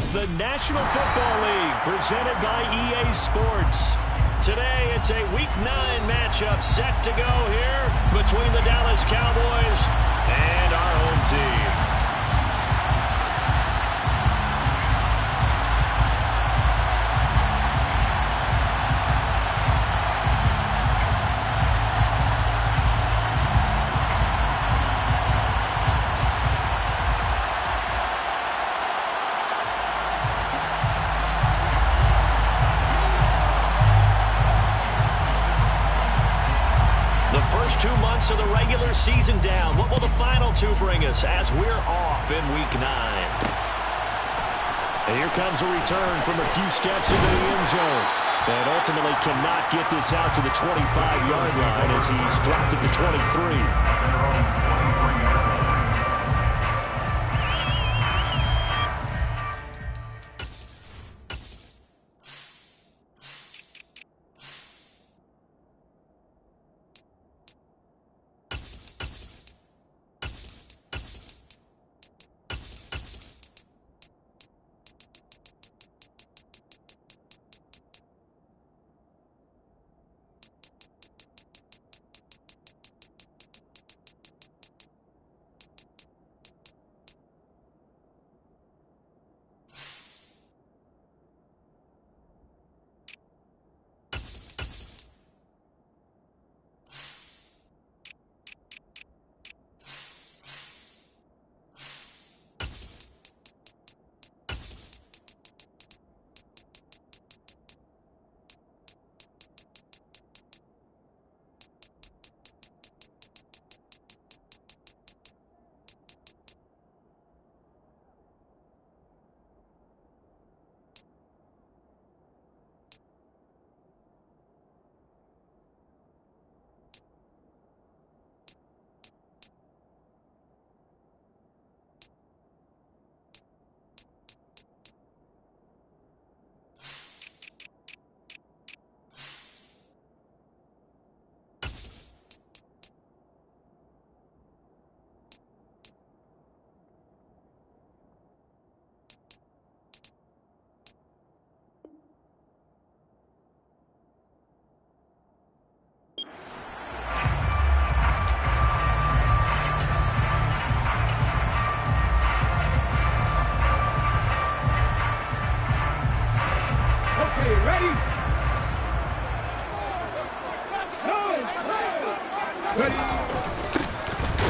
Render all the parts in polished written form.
It's the National Football League presented by EA Sports. Today, it's a Week 9 matchup set to go here between the Dallas Cowboys and our home team. First 2 months of the regular season down. What will the final two bring us as we're off in Week 9? And here comes a return from a few steps into the end zone. And ultimately cannot get this out to the 25-yard line as he's dropped at the 23.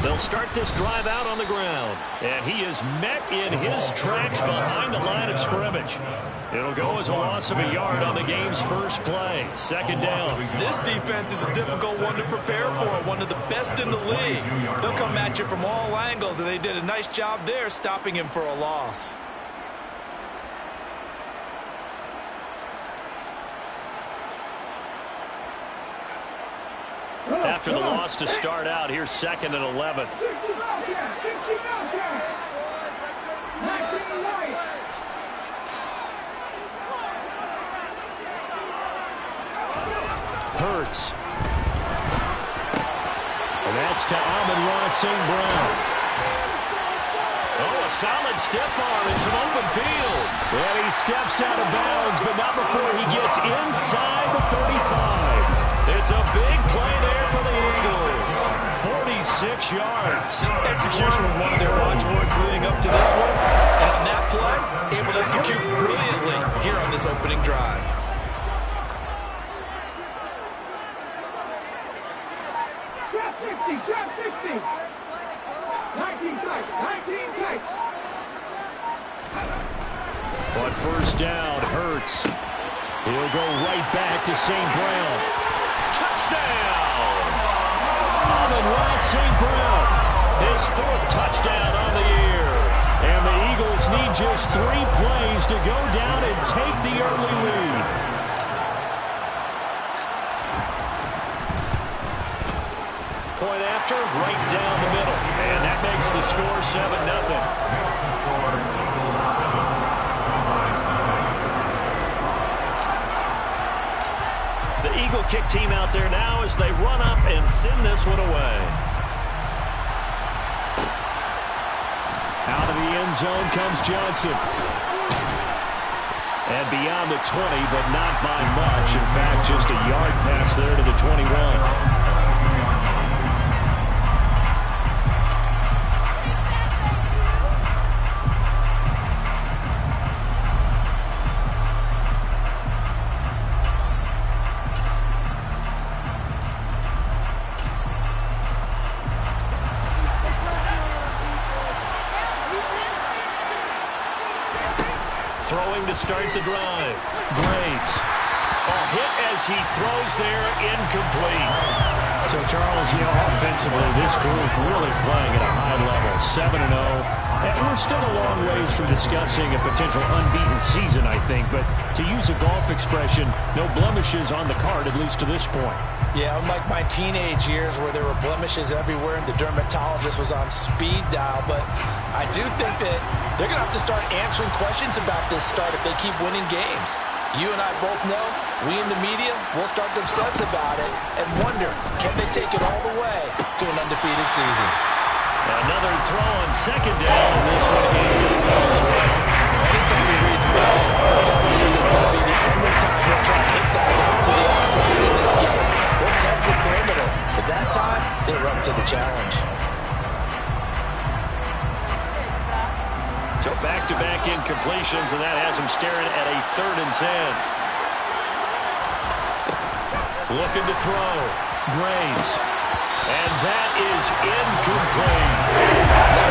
They'll start this drive out on the ground, and he is met in his tracks behind the line of scrimmage. It'll go as a loss of a yard on the game's first play. Second down. This defense is a difficult one to prepare for, one of the best in the league. They'll come at you from all angles, and they did a nice job there stopping him for a loss. After the loss to start out, here's 2nd and 11. Hurts. And that's to Amon-Ra St. Brown. Oh, a solid stiff arm in some open field. And he steps out of bounds, but not before he gets inside the 35. It's a big play there for the Eagles. 46 yards. Execution was one of their watchwords leading up to this one. And on that play, able to execute brilliantly here on this opening drive. Drop 60, drop 60. 19 tight, 19 tight. On first down, Hurts. He'll go right back to St. Brown. Touchdown! Amon-Ra St. Brown, his 4th touchdown on the year. And the Eagles need just 3 plays to go down and take the early lead. Point after, right down the middle. And that makes the score 7-0. Eagle kick team out there now as they run up and send this one away. Out of the end zone comes Johnson. And beyond the 20, but not by much. In fact, just a yard pass there to the 21. Throwing to start the drive. Graves. Hit as he throws there, incomplete. So, Charles, offensively, this group really playing at a high level, 7-0. And we're still a long ways from discussing a potential unbeaten season, I think. But to use a golf expression, no blemishes on the card, at least to this point. Yeah, unlike my teenage years where there were blemishes everywhere and the dermatologist was on speed dial. But I do think that they're going to have to start answering questions about this start if they keep winning games. You and I both know, we in the media will start to obsess about it and wonder, can they take it all the way to an undefeated season? Another throw on second down, and this one incomplete as well. Anytime he reads balls, I think it's going to be the only time he'll try to hit that out to the outside in this game. They'll test the perimeter, but that time, they were up to the challenge. So back-to-back incompletions, and that has him staring at a 3rd and 10. Looking to throw. Graves. And that is incomplete.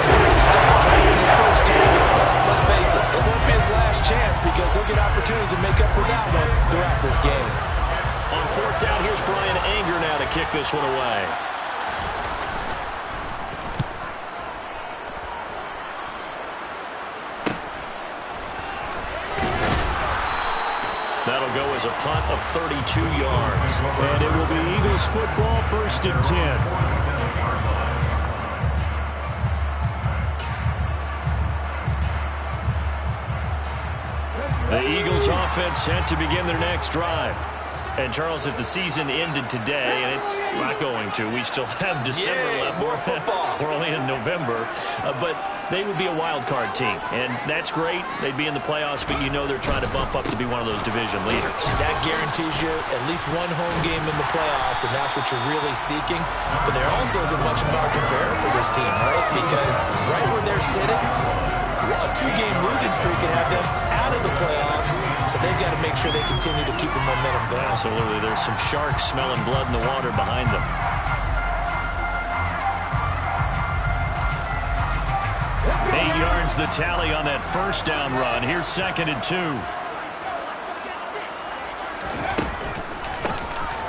Great start driving his first team. Let's face it, it won't be his last chance because he'll get opportunities to make up for that one throughout this game. On 4th down, here's Brian Anger now to kick this one away. That'll go as a punt of 32 yards. And it will be Eagles football, 1st and 10. The Eagles offense set to begin their next drive. And, Charles, if the season ended today, and it's not going to, we still have December left. More football. We're only in November. But they would be a wild card team. And that's great. They'd be in the playoffs, but you know they're trying to bump up to be one of those division leaders. That guarantees you at least one home game in the playoffs, and that's what you're really seeking. But there also isn't much margin for error for this team, right? Because right where they're sitting, a 2-game losing streak can have them out of the playoffs, so they've got to make sure they continue to keep the momentum going. Absolutely. There's some sharks smelling blood in the water behind them. Eight yards the tally on that 1st down run. Here's 2nd and 2.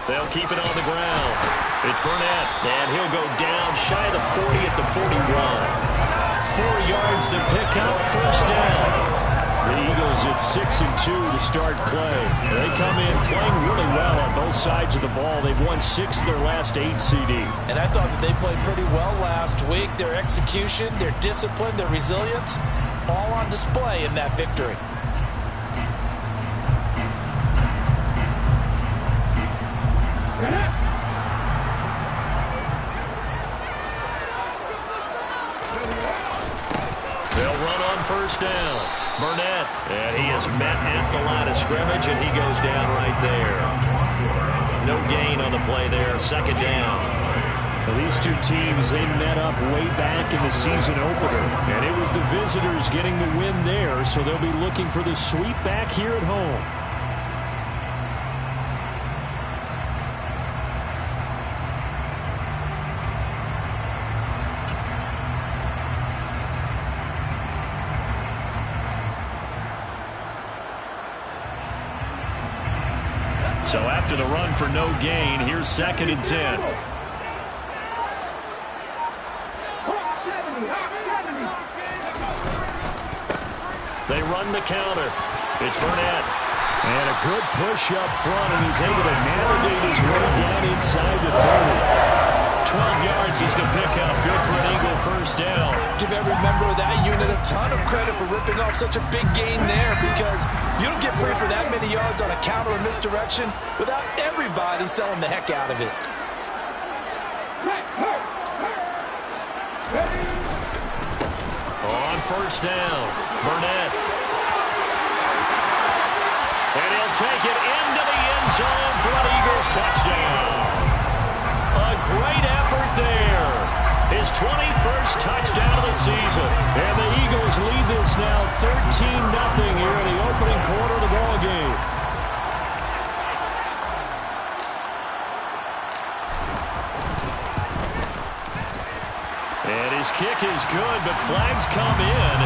They'll keep it on the ground. It's Burnett, and he'll go down shy of the 40 at the 41. 4 yards to pick up, 1st down. The Eagles at 6-2 to start play. They come in playing really well on both sides of the ball. They've won 6 of their last 8 CD. And I thought that they played pretty well last week. Their execution, their discipline, their resilience, all on display in that victory. They'll run on 1st down. Burnett, and he is met at the line of scrimmage, and he goes down right there. No gain on the play there, 2nd down. Well, these two teams, they met up way back in the season opener, and it was the visitors getting the win there, so they'll be looking for the sweep back here at home. So after the run for no gain, here's 2nd and 10. They run the counter. It's Burnett. And a good push up front, and he's able to navigate his way down inside the 30. 12 yards is the pickup. Good for an Eagle 1st down. Give every member of that unit a ton of credit for ripping off such a big gain there, because you don't get free for that many yards on a counter or misdirection without everybody selling the heck out of it. On 1st down, Burnett. will take it into the end zone for an Eagles touchdown. A great effort there. His 21st touchdown of the season. And the Eagles lead this now 13-0 here in the opening quarter of the ball game. And his kick is good, but flags come in.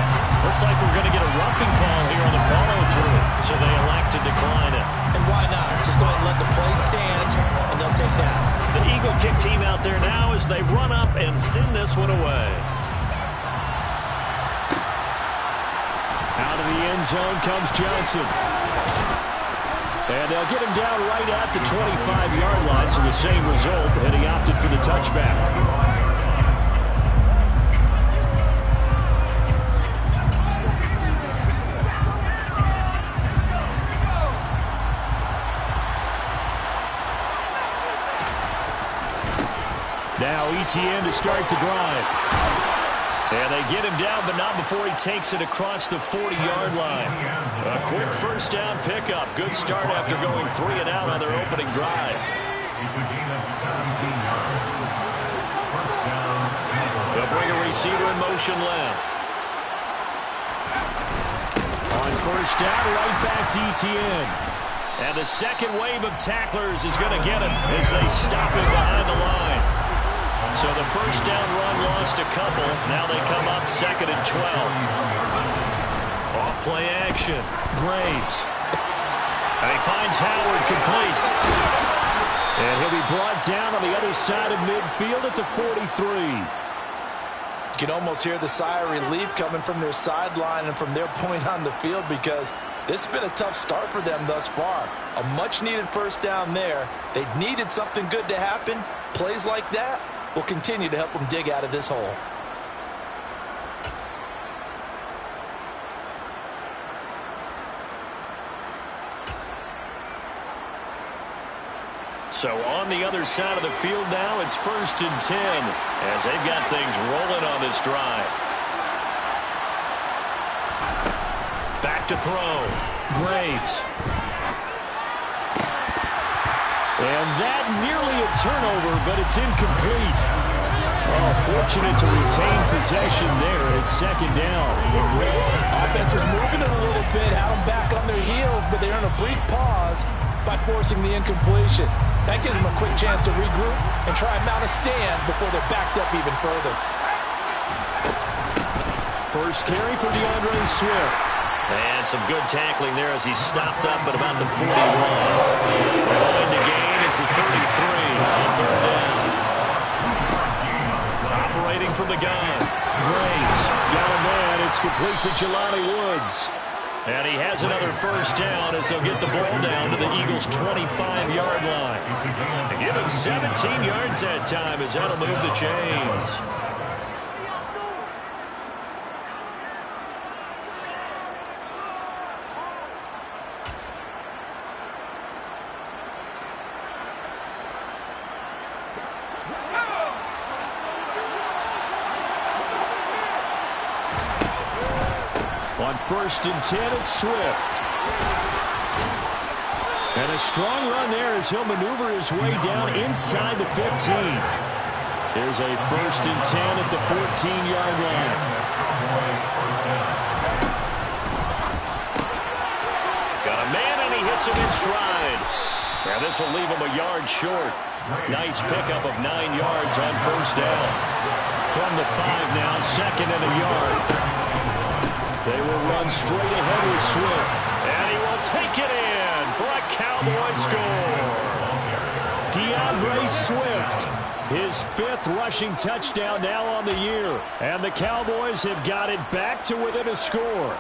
Looks like we're going to get a roughing call here on the follow-through. So they elect to decline it. And why not? Just go ahead and let the play stand, and they'll take that. The Eagle kick team out there now as they run up and send this one away. Out of the end zone comes Johnson. And they'll get him down right at the 25-yard line, so the same result, and he opted for the touchback. Now ETN to start the drive. And they get him down, but not before he takes it across the 40-yard line. A quick first down pickup. Good start after going 3 and out on their opening drive. They'll bring a receiver in motion left. On first down, right back to ETN. And the second wave of tacklers is going to get him as they stop him behind the line. So the first down run lost a couple. Now they come up 2nd and 12. Off play action. Graves. And he finds Howard complete. And he'll be brought down on the other side of midfield at the 43. You can almost hear the sigh of relief coming from their sideline and from their point on the field, because this has been a tough start for them thus far. A much-needed first down there. They needed something good to happen. Plays like that will continue to help them dig out of this hole. So on the other side of the field now, it's 1st and 10 as they've got things rolling on this drive. Back to throw. Graves. And that nearly a turnover, but it's incomplete. Oh, fortunate to retain possession there. It's 2nd down. Offense was moving it a little bit, had them back on their heels, but they earned a brief pause by forcing the incompletion. That gives them a quick chance to regroup and try and mount a stand before they're backed up even further. First carry for DeAndre Swift. And some good tackling there as he stopped up at about the 41. The line to gain is the 33 on 3rd down. Operating from the gun. Graves got a man. It's complete to Jelani Woods. And he has another first down as they'll get the ball down to the Eagles' 25-yard line. To give him 17 yards that time as that'll move the chains. On 1st and 10, it's Swift. And a strong run there as he'll maneuver his way down inside the 15. There's a 1st and 10 at the 14-yard line. Got a man, and he hits him in stride. And this will leave him a yard short. Nice pickup of 9 yards on first down. From the 5 now, 2nd and a yard. They will run straight ahead with Swift. And he will take it in for a Cowboy score. DeAndre Swift, his 5th rushing touchdown now on the year. And the Cowboys have got it back to within a score.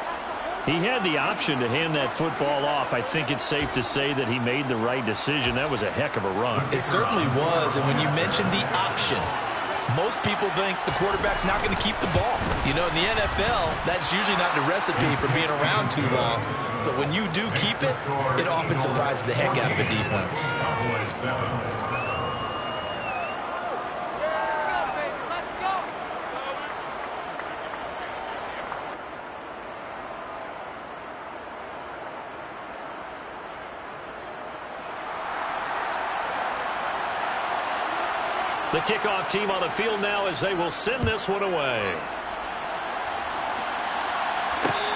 He had the option to hand that football off. I think it's safe to say that he made the right decision. That was a heck of a run. It certainly was. And when you mentioned the option, most people think the quarterback's not going to keep the ball. You know, in the NFL, that's usually not the recipe for being around too long. So when you do keep it, it often surprises the heck out of a defense. The kickoff team on the field now as they will send this one away.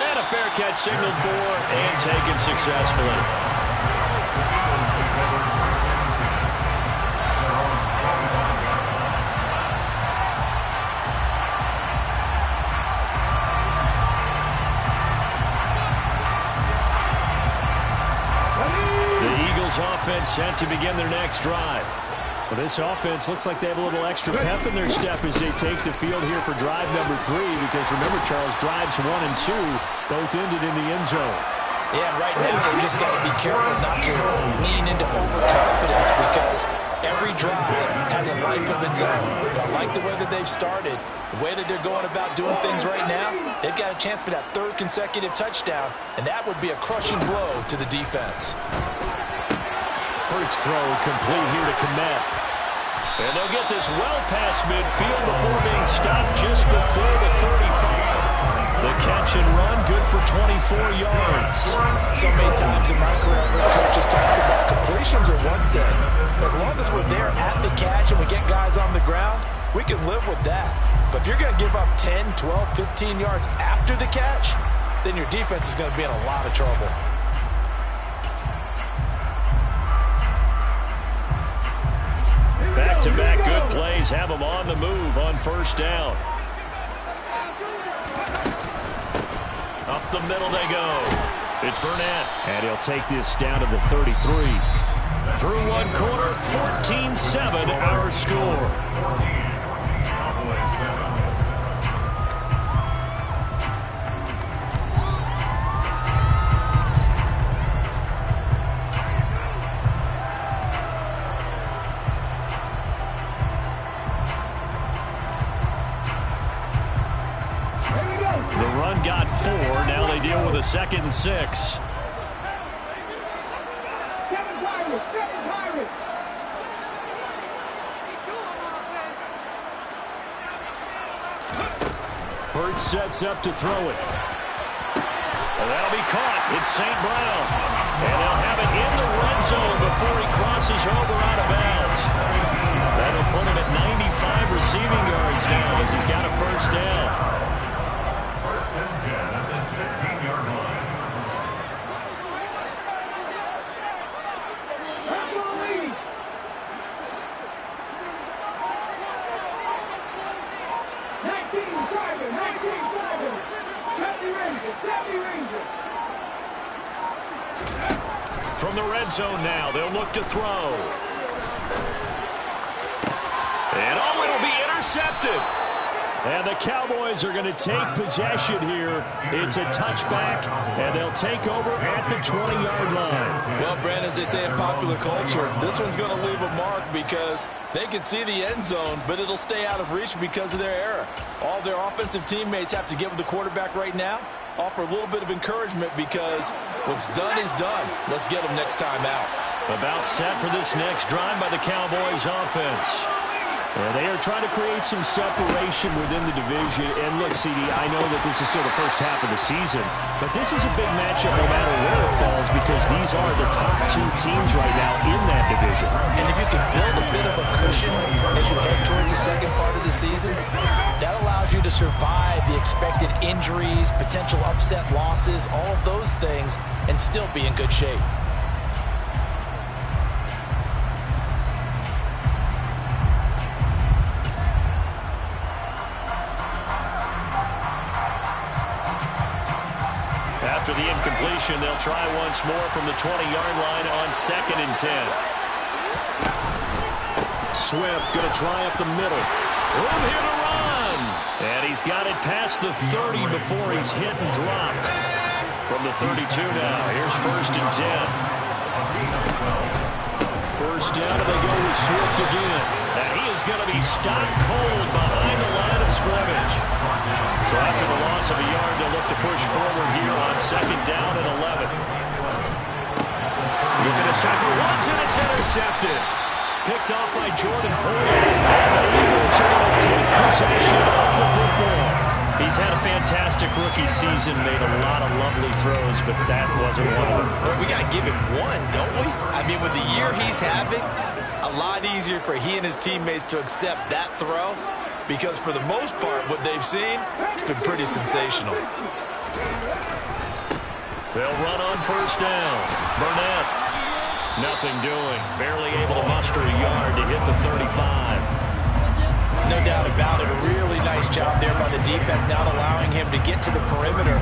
And a fair catch signaled for and taken successfully. Offense set to begin their next drive. Well, this offense looks like they have a little extra pep in their step as they take the field here for drive number 3, because remember, Charles, drives 1 and 2 both ended in the end zone. Yeah, right now they just got to be careful not to lean into overconfidence, because every drive has a life of its own. But I like the way that they've started, the way that they're going about doing things right now. They've got a chance for that 3rd consecutive touchdown, and that would be a crushing blow to the defense. Hurts throw complete here to Komet. And they'll get this well past midfield before being stopped just before the 35. The catch and run, good for 24 yards. So many times in my career, I've heard coaches talk about completions are one thing. As long as we're there at the catch and we get guys on the ground, we can live with that. But if you're going to give up 10, 12, 15 yards after the catch, then your defense is going to be in a lot of trouble. Back-to-back good plays have them on the move on first down. Up the middle they go. It's Burnett. And he'll take this down to the 33. Through one quarter, 14-7 our score. Got 4. Now they deal with a 2nd and 6. Hurts sets up to throw it. And that'll be caught. It's St. Brown. And they'll have it in the red zone before he crosses over out of bounds. That'll put him at 95 receiving yards now as he's got a first down. At the 16-yard line. From the red zone now, they'll look to throw. And it'll be intercepted. And the Cowboys are going to take possession here. It's a touchback, and they'll take over at the 20-yard line. Well, Brandon, as they say in popular culture, this one's going to leave a mark because they can see the end zone, but it'll stay out of reach because of their error. All their offensive teammates have to get with the quarterback right now, offer a little bit of encouragement because what's done is done. Let's get them next time out. About set for this next drive by the Cowboys offense. And they are trying to create some separation within the division. And look, CD, I know that this is still the first half of the season, but this is a big matchup no matter where it falls because these are the top 2 teams right now in that division. And if you can build a bit of a cushion as you head towards the second part of the season, that allows you to survive the expected injuries, potential upset losses, all of those things, and still be in good shape. After the incompletion, they'll try once more from the 20-yard line on 2nd and 10. Swift going to try up the middle. Room here to run. And he's got it past the 30 before he's hit and dropped. From the 32 now, here's 1st and 10. First down, and they go with Swift again. And he is going to be stopped cold behind the line of scrimmage. So after the loss of a yard, they'll look to push forward here on 2nd down and 11. Looking to start the runs, and it's intercepted. Picked off by Jordan Poole. And the Eagles are going to take possession of the football. He's had a fantastic rookie season, made a lot of lovely throws, but that wasn't one of them. Well, we got to give him one, don't we? I mean, with the year he's having, a a lot easier for he and his teammates to accept that throw because for the most part, what they've seen, it's been pretty sensational. They'll run on first down. Burnett, nothing doing. Barely able to muster a yard to hit the 35. No doubt about it. A really nice job there by the defense, not allowing him to get to the perimeter.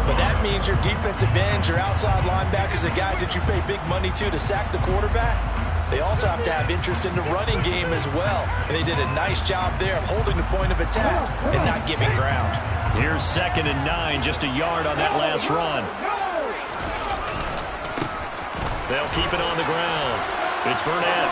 But that means your defensive ends, your outside linebackers, the guys that you pay big money to sack the quarterback, they also have to have interest in the running game as well. And they did a nice job there of holding the point of attack and not giving ground. Here's 2nd and 9, just a yard on that last run. They'll keep it on the ground. It's Burnett.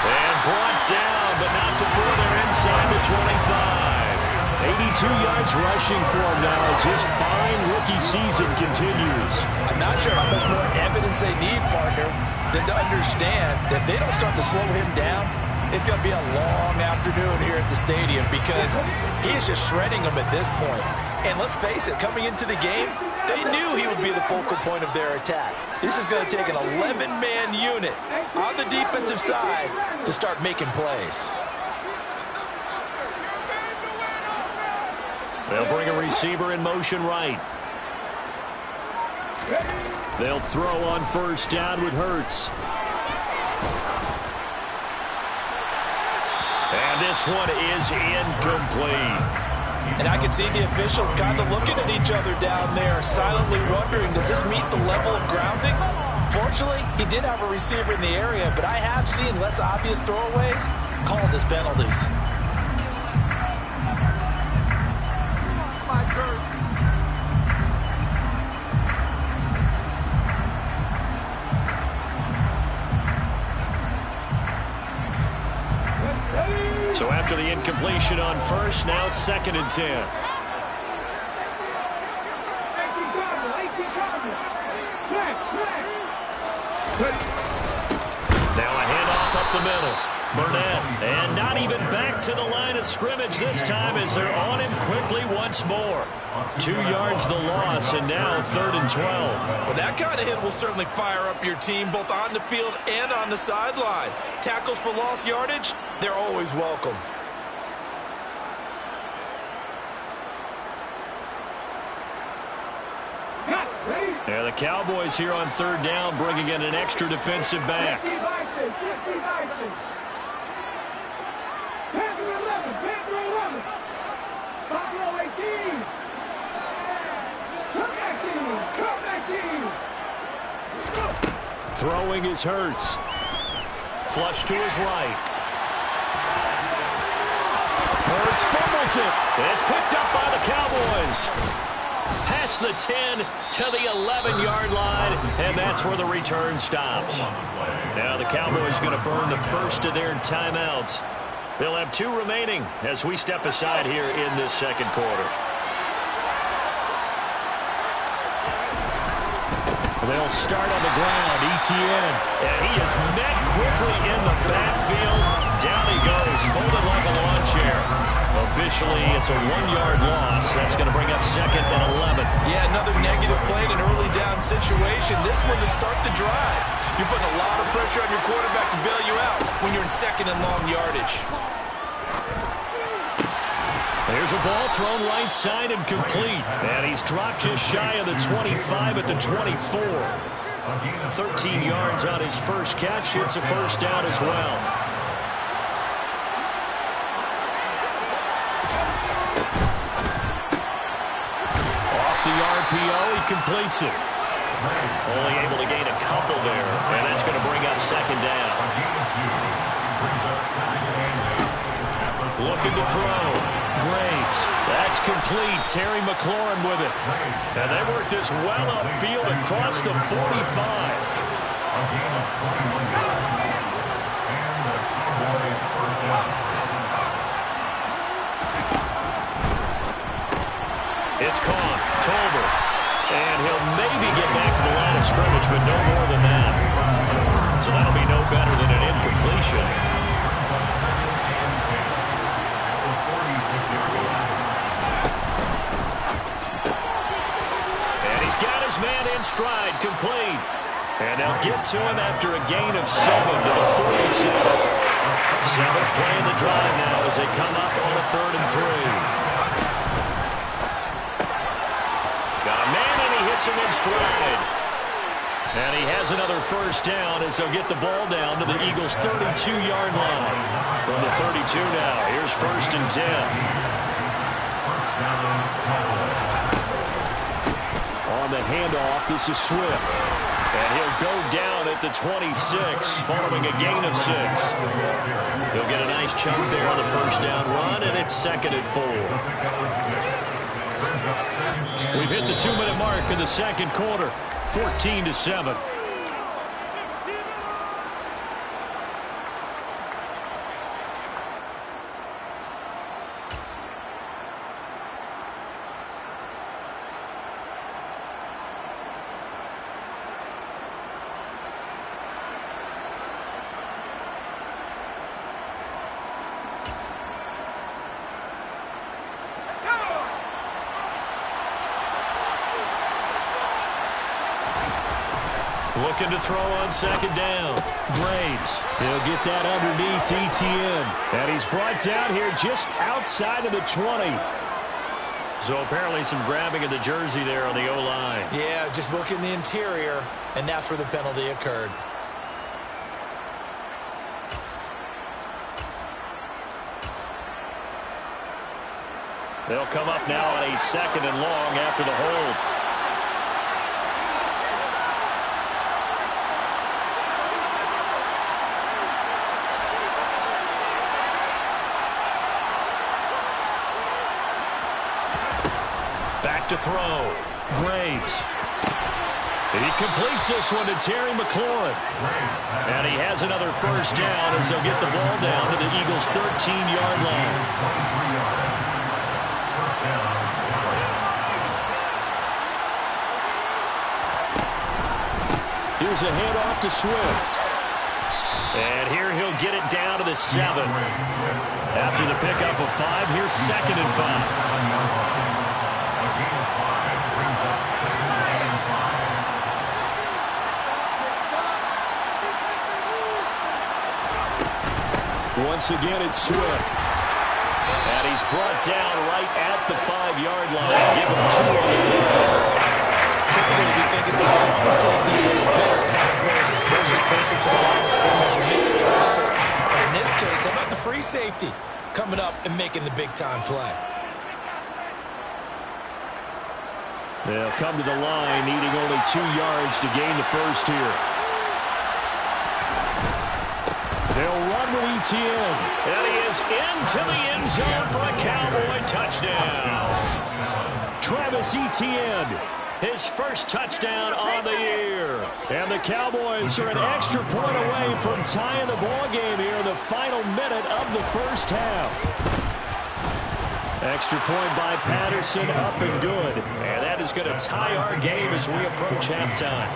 And brought down, but not before they're inside the 25. 82 yards rushing for him now as his fine rookie season continues. I'm not sure how much more evidence they need, partner, than to understand that if they don't start to slow him down, it's going to be a long afternoon here at the stadium because he is just shredding them at this point. And let's face it, coming into the game, they knew he would be the focal point of their attack. This is going to take an 11-man unit on the defensive side to start making plays. They'll bring a receiver in motion right. They'll throw on first down with Hurts. And this one is incomplete. And I can see the officials kind of looking at each other down there, silently wondering, does this meet the level of grounding? Fortunately, he did have a receiver in the area, but I have seen less obvious throwaways called as penalties. So after the incompletion on first, now 2nd and 10. Now a handoff up the middle. Burnett, and not even back to the line of scrimmage this time as they're on him quickly once more. 2 yards the loss, and now 3rd and 12. Well, that kind of hit will certainly fire up your team both on the field and on the sideline. Tackles for lost yardage, they're always welcome. Yeah, the Cowboys here on 3rd down bringing in an extra defensive back. Throwing is Hurts. Flush to his right. Hurts fumbles it. It's picked up by the Cowboys. Past the 10 to the 11-yard line, and that's where the return stops. Now the Cowboys going to burn the first of their timeouts. They'll have 2 remaining as we step aside here in this 2nd quarter. They'll start on the ground, Etienne. And he is met quickly in the backfield. Down he goes, folded like a lawn chair. Officially, it's a 1-yard loss. That's going to bring up 2nd and 11. Yeah, another negative play in an early down situation. This one to start the drive. You're putting a lot of pressure on your quarterback to bail you out when you're in 2nd and long yardage. There's a ball thrown right side and complete. And he's dropped just shy of the 25 at the 24. 13 yards on his first catch. It's a first down as well. Off the RPO, he completes it. Only able to gain a couple there. And that's going to bring up 2nd down. Looking to throw. Graves. That's complete. Terry McLaurin with it. And they work this well upfield across the 45. It's caught. Tolbert. And he'll maybe get back to the line of scrimmage, but no more than that. So that'll be no better than an incompletion. And he's got his man in stride, complete. And they'll get to him after a gain of 7 to the 47. 7 playing the drive now as they come up on a 3rd and 3. Got a man, and he hits him in stride. And he has another first down as they'll get the ball down to the Eagles' 32-yard line. From the 32 now, here's 1st and 10. On the handoff, this is Swift. And he'll go down at the 26 following a gain of 6. He'll get a nice chunk there on the first down run, and it's 2nd and 4. We've hit the 2-minute mark in the second quarter, 14-7. Looking to throw on 2nd down. Graves. He'll get that underneath ETN. And he's brought down here just outside of the 20. So apparently some grabbing of the jersey there on the O-line. Yeah, just look in the interior, and that's where the penalty occurred. They'll come up now on a 2nd and long after the hold. To throw. Graves. He completes this one to Terry McLaurin. And he has another first down as they'll get the ball down to the Eagles' 13-yard line. Here's a handoff to Swift. And here he'll get it down to the 7. After the pickup of 5, here's 2nd and 5. Once again, it's Swift. And he's brought down right at the 5-yard line. Give him 2 on the play. Typically, we think it's the strong safeties and the better tacklers, especially closer to the line of scrimmage, mixed tackle. And in this case, how about the free safety coming up and making the big-time play? They'll come to the line, needing only 2 yards to gain the first here. They'll run with ETN. And he is into the end zone for a Cowboy touchdown. Travis Etienne, his first touchdown on the year. And the Cowboys are an extra point away from tying the ball game here in the final minute of the first half. Extra point by Patterson, up and good. And that is going to tie our game as we approach halftime.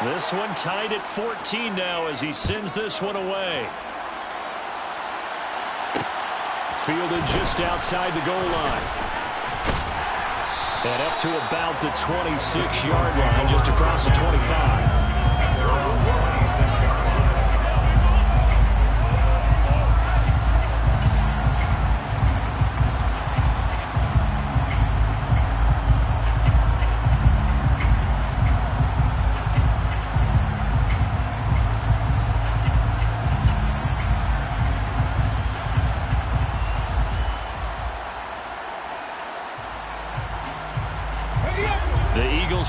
This one tied at 14 now as he sends this one away. Fielded just outside the goal line. And up to about the 26-yard line, just across the 25.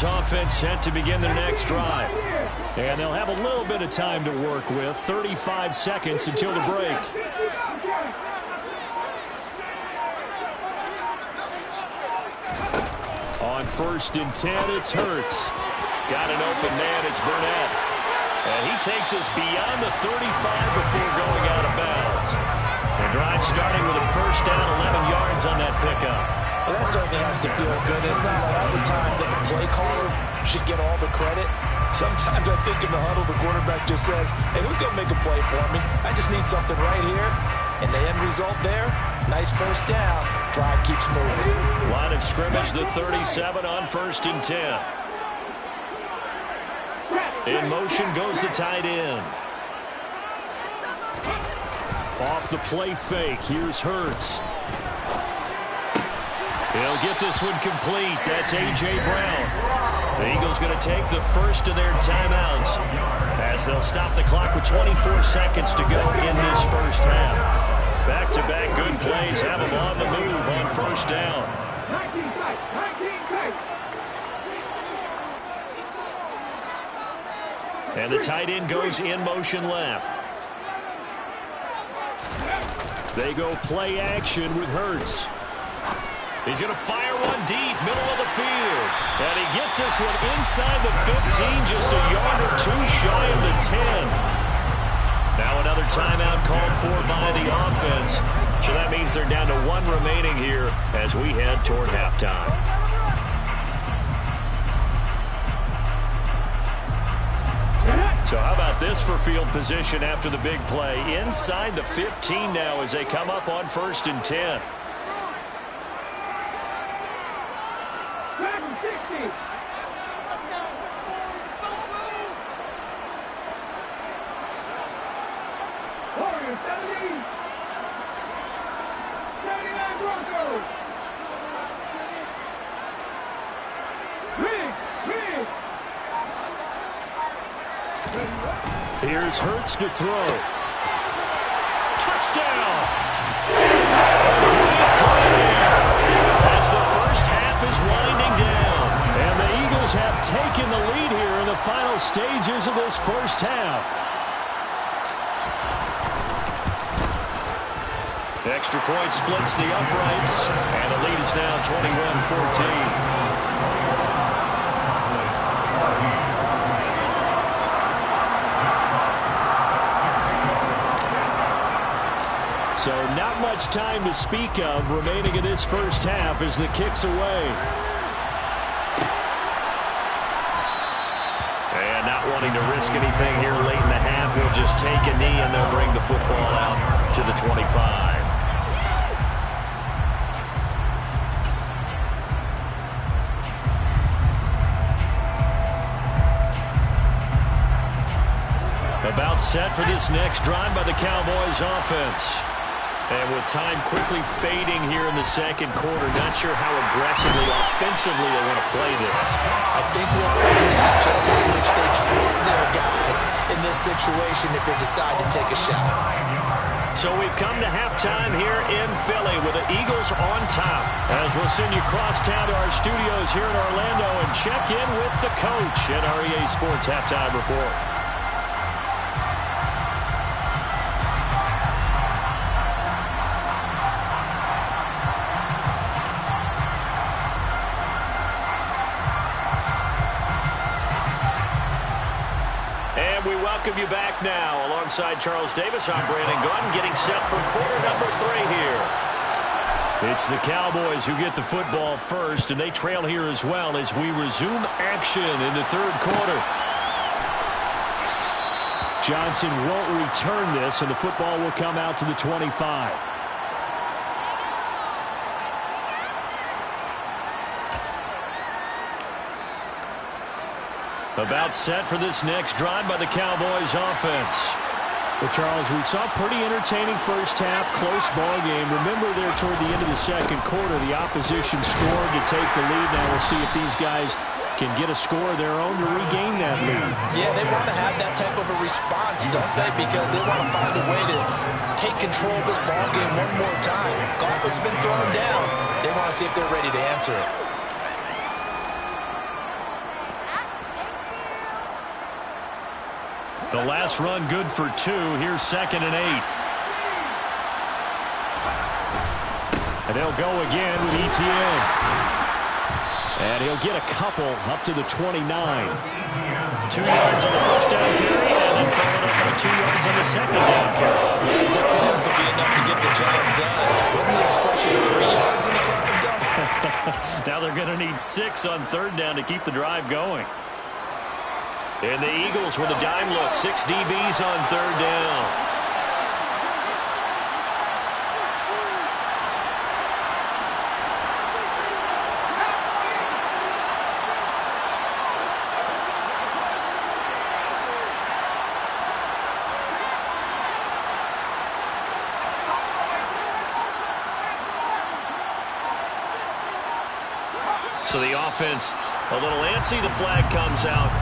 Offense set to begin their next drive. And they'll have a little bit of time to work with. 35 seconds until the break. On 1st and 10, it's Hurts. Got an open man, it's Burnett. And he takes us beyond the 35 before going out of bounds. The drive starting with a first down, 11 yards on that pickup. Well, that certainly has to feel good. It's not all the time that the play caller should get all the credit. Sometimes I think in the huddle, the quarterback just says, hey, who's going to make a play for me? I just need something right here. And the end result there, nice first down. Drive keeps moving. Line of scrimmage, the 37 on 1st and 10. In motion goes the tight end. Off the play fake. Here's Hurts. He'll get this one complete. That's A.J. Brown. The Eagles going to take the first of their timeouts as they'll stop the clock with 24 seconds to go in this first half. Back-to-back good plays have them on the move on first down. And the tight end goes in motion left. They go play action with Hurts. He's going to fire one deep, middle of the field. And he gets this one inside the 15, just a yard or two shy of the 10. Now another timeout called for by the offense. So that means they're down to one remaining here as we head toward halftime. So how about this for field position after the big play? Inside the 15 now as they come up on 1st and 10. Here's Hurts to throw. Touchdown! As the first half is winding down, and the Eagles have taken the lead here in the final stages of this first half. Extra point splits the uprights, and the lead is now 21-14. So not much time to speak of remaining in this first half as the kick's away. And not wanting to risk anything here late in the half, he'll just take a knee and they'll bring the football out to the 25. About set for this next drive by the Cowboys offense. And with time quickly fading here in the second quarter, not sure how aggressively, offensively they want to play this. I think we'll find out just how much they trust their guys in this situation if they decide to take a shot. So we've come to halftime here in Philly with the Eagles on top. As we'll send you across town to our studios here in Orlando and check in with the coach at our EA Sports Halftime Report. We welcome you back now. Alongside Charles Davis, I'm Brandon Gunn, getting set for quarter number 3 here. It's the Cowboys who get the football first, and they trail here as well as we resume action in the third quarter. Johnson won't return this, and the football will come out to the 25. About set for this next drive by the Cowboys offense. Well, Charles, we saw a pretty entertaining first half, close ball game. Remember there toward the end of the second quarter, the opposition scored to take the lead. Now we'll see if these guys can get a score of their own to regain that lead. Yeah, they want to have that type of a response, don't they? Because they want to find a way to take control of this ball game one more time. Gauntlet's been thrown down. They want to see if they're ready to answer it. The last run good for 2. Here's 2nd and 8. And they'll go again with ETN. And he'll get a couple up to the 29. 2 yards on the first down carry, and then followed up by 2 yards on the second down carry. It's definitely not going to be enough to get the job done. Wasn't the expression 3 yards in a cloud of dust? Now they're going to need 6 on 3rd down to keep the drive going. And the Eagles with a dime look. 6 DBs on 3rd down. So the offense a little antsy. The flag comes out.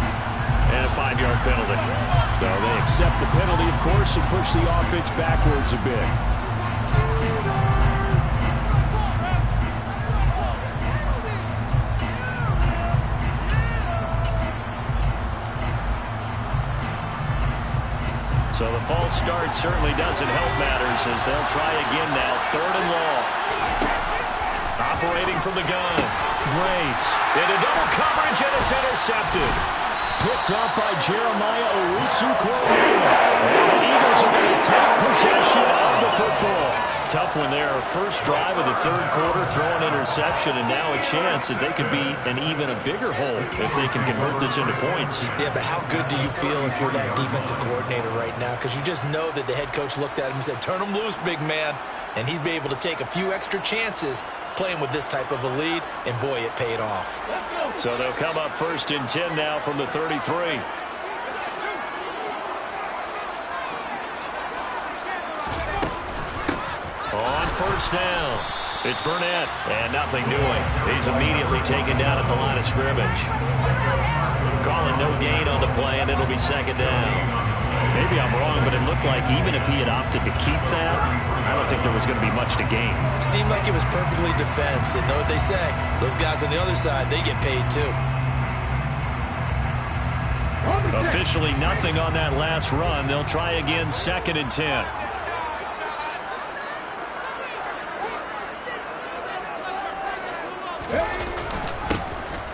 And a 5-yard penalty. So they accept the penalty, of course, and push the offense backwards a bit. So the false start certainly doesn't help matters as they'll try again now. 3rd and long. Operating from the gun. Graves into double coverage, and it's intercepted. Picked up by Jeremiah Owusu-Koramoah. The Eagles are going to take possession of the football. Tough one there. First drive of the 3rd quarter, throwing interception, and now a chance that they could be an even a bigger hole if they can convert this into points. Yeah, but how good do you feel if you're that defensive coordinator right now? Because you just know that the head coach looked at him and said, turn him loose, big man. And he'd be able to take a few extra chances playing with this type of a lead, and boy, it paid off. So they'll come up 1st and 10 now from the 33. On 1st down, it's Burnett, and nothing doing. He's immediately taken down at the line of scrimmage. Calling no gain on the play, and it'll be 2nd down. Maybe I'm wrong, but it looked like even if he had opted to keep that, I don't think there was going to be much to gain. Seemed like it was perfectly defense, and know what they say. Those guys on the other side, they get paid too. Officially nothing on that last run. They'll try again, 2nd and 10.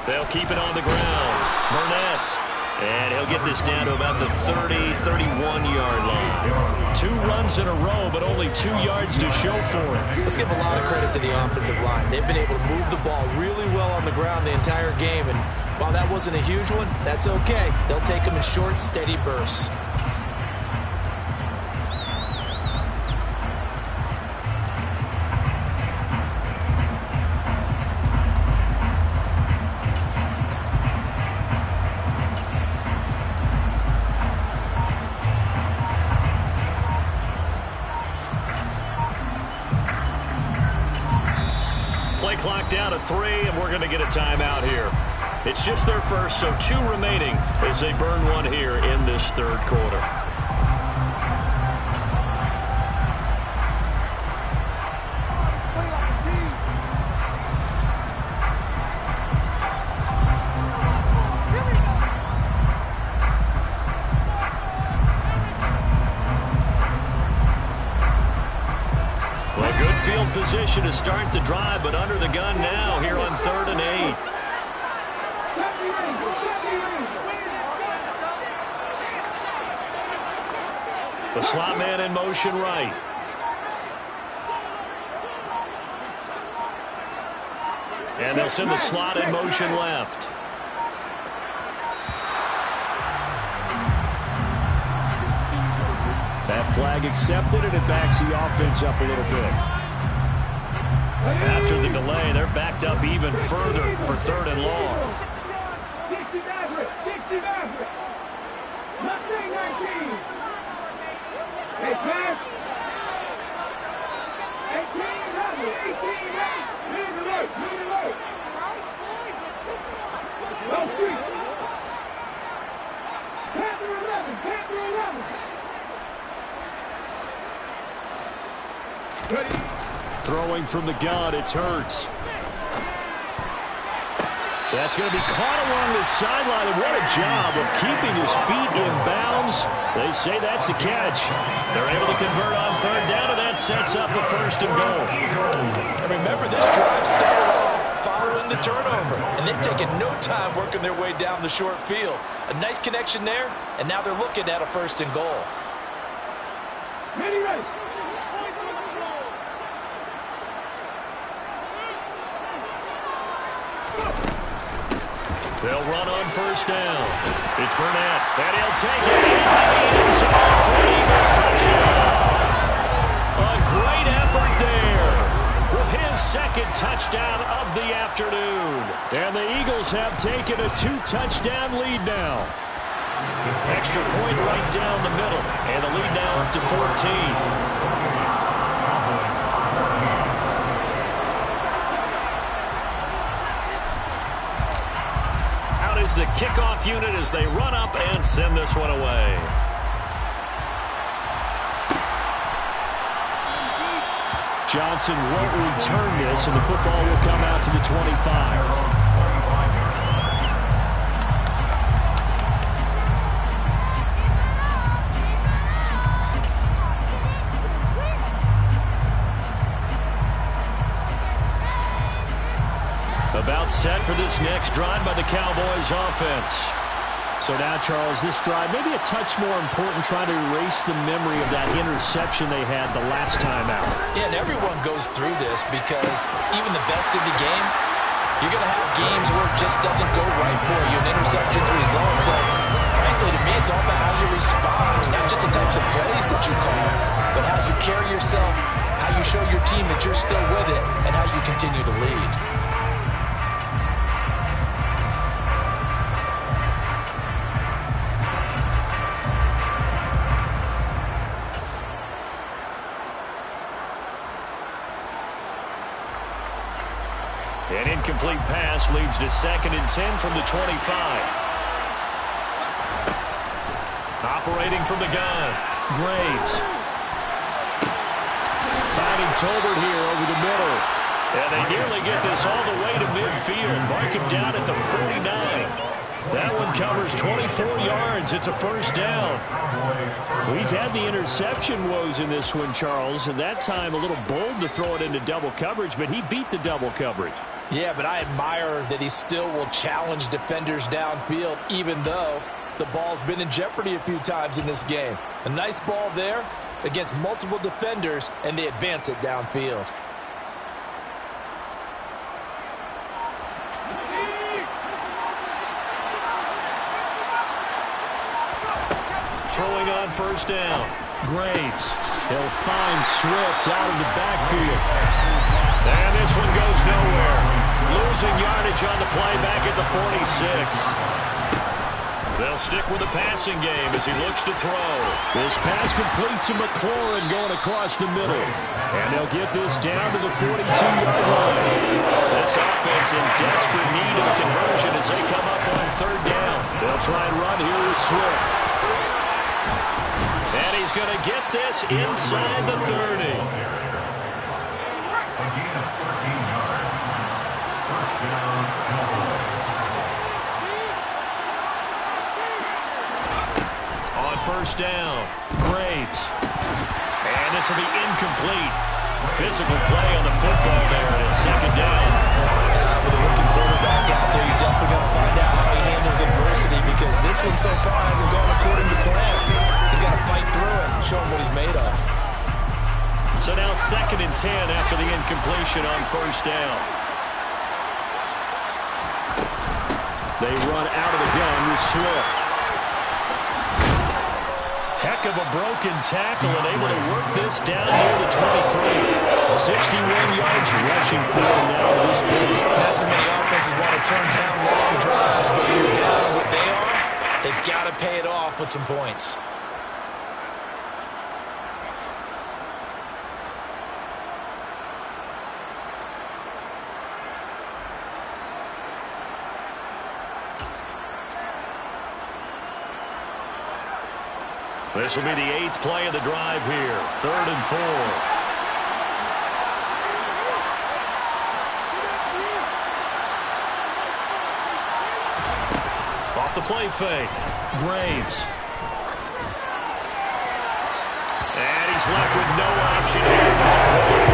They'll keep it on the ground. Burnett. And he'll get this down to about the 30, 31-yard line. 2 runs in a row, but only 2 yards to show for it. Let's give a lot of credit to the offensive line. They've been able to move the ball really well on the ground the entire game. And while that wasn't a huge one, that's okay. They'll take them in short, steady bursts. Clock down to 3, and we're going to get a timeout here. It's just their first, so 2 remaining as they burn one here in this 3rd quarter. Field position to start the drive, but under the gun now here on 3rd and 8. The slot man in motion right. And they'll send the slot in motion left. That flag accepted, and it backs the offense up a little bit. After the delay, they're backed up even further for 3rd and long. Throwing from the gun, it's Hurts. That's going to be caught along the sideline, and what a job of keeping his feet in bounds. They say that's a catch. They're able to convert on 3rd down, and that sets up the 1st and goal. And remember, this drive started off following the turnover, and they've taken no time working their way down the short field. A nice connection there, and now they're looking at a 1st and goal. Ready. They'll run on 1st down. It's Burnett, and he'll take it in the end zone for the Eagles touchdown. A great effort there with his 2nd touchdown of the afternoon. And the Eagles have taken a 2-touchdown lead now. Extra point right down the middle, and the lead now up to 14. leads the kickoff unit as they run up and send this one away. Johnson won't return this, and the football will come out to the 25. About set for this next drive by the Cowboys offense. So now, Charles, this drive maybe a touch more important, trying to erase the memory of that interception they had the last time out. Yeah, and everyone goes through this because even the best in the game, you're going to have games where it just doesn't go right for you, and interceptions result. So, frankly, to me, it's all about how you respond, not just the types of plays that you call, but how you carry yourself, how you show your team that you're still with it, and how you continue to lead. An incomplete pass leads to 2nd and 10 from the 25. Operating from the gun, Graves. Finding Tolbert here over the middle. And they nearly get this all the way to midfield. Mark him down at the 49. That one covers 24 yards. It's a first down. Well, he's had the interception woes in this one, Charles, and that time a little bold to throw it into double coverage, but he beat the double coverage. Yeah, but I admire that he still will challenge defenders downfield, even though the ball's been in jeopardy a few times in this game. A nice ball there against multiple defenders, and they advance it downfield. Throwing on first down, Graves. He'll find Swift out of the backfield. And this one goes nowhere. Losing yardage on the play back at the 46. They'll stick with the passing game as he looks to throw. This pass complete to McLaurin going across the middle. And they'll get this down to the 42-yard line. This offense in desperate need of a conversion as they come up on 3rd down. They'll try and run here with Swift. And he's going to get this inside the 30. On first down, Graves. And this will be incomplete. Physical play on the football there, and it's 2nd down. With a rookie quarterback out there, you're definitely going to find out how he handles adversity, because this one so far hasn't gone according to plan. He's got to fight through it and show him what he's made of. So now 2nd and 10 after the incompletion on first down. They run out of the gun with Swift. Heck of a broken tackle and able to work this down near the 23. 61 yards rushing for him now to this point. Not too many offenses want to turn down long drives, but when you're down what they are, they've got to pay it off with some points. This will be the 8th play of the drive here. 3rd and 4. Off the play fake. Graves. And he's left with no option here but to throw it away.